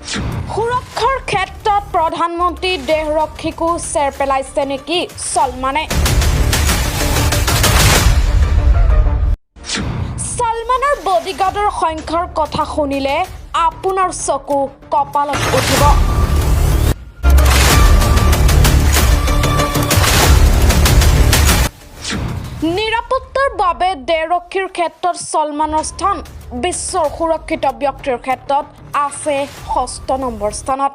সুৰক্ষাৰ ক্ষেত্ৰত প্ৰধানমন্ত্ৰী দেহৰক্ষীকো চেৰ পেলাইছে নেকি সলমানে সলমানৰ বডিগাৰ্ডৰ সংখ্যাৰ কথা শুনিলে আপোনাৰ চকু কপালত উঠিব নিৰাপত্তাৰ বাবে দেহৰক্ষীৰ ক্ষেত্ৰত সলমানৰ স্থান বিশ্বৰ সুৰক্ষিত ব্যক্তিৰ ক্ষেত্ৰত আছে 6 নম্বৰ স্থানত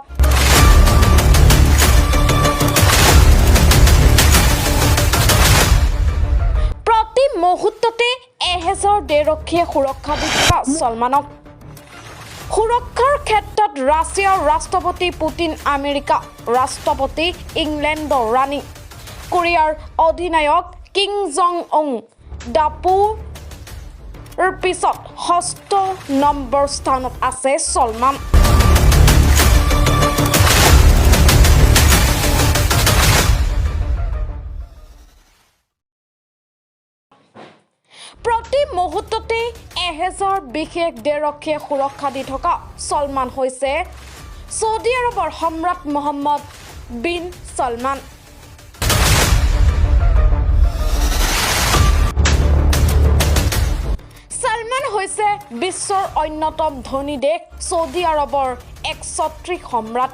প্ৰতি মুহূৰ্ততে 1000 দেহৰক্ষীয়ে সুৰক্ষা দি থকা সলমানক সুৰক্ষাৰ ক্ষেত্ৰত ৰাছিয়াৰ ৰাষ্ট্ৰপতি পুতিন আমেৰিকা ৰাষ্ট্ৰপতি ইংলেণ্ডৰ ৰাণী কোৰিয়াৰ অধিনায়ক কিং জং উং ডাপুৰ পিছত 6 নম্বৰ স্থানত আছে সলমান প্ৰতি মুহূৰ্ততে 1000 বিশেষ দেহৰক্ষীয়ে সুৰক্ষা দি থকা সলমান হৈছে সৌদি আৰবৰ সম্ৰাট মোহাম্মদ বিন সলমান সলমান হৈছে বিশ্বৰ অন্যতম ধনী দেশ সৌদি আৰবৰ একছত্ৰী সম্ৰাট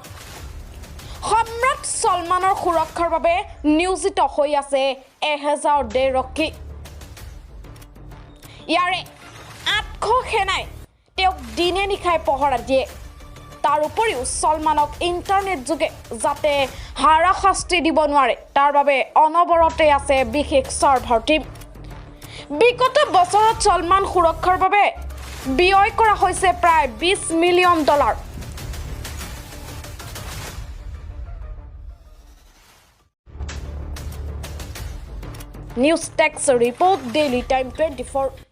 সলমানৰ সুৰক্ষাৰ বাবে নিয়োজিত হৈ আছে 1000 দেহৰক্ষী ইয়াৰে 800 সেনাই তেওঁক দিনে নিশাই পহৰা দিয়ে তাৰ উপৰিও সলমানক ইণ্টাৰনেট যোগে যাতে হাৰাশাস্তি দিব নোৱাৰে তাৰ বাবে অনবৰতে আছে বিশেষ সাৰ্ভাৰ টিম বিগত বছৰত সলমান সুৰক্ষাৰ বাবে ব্যয় কৰা হৈছে প্ৰায় $20 million news text report daily time 24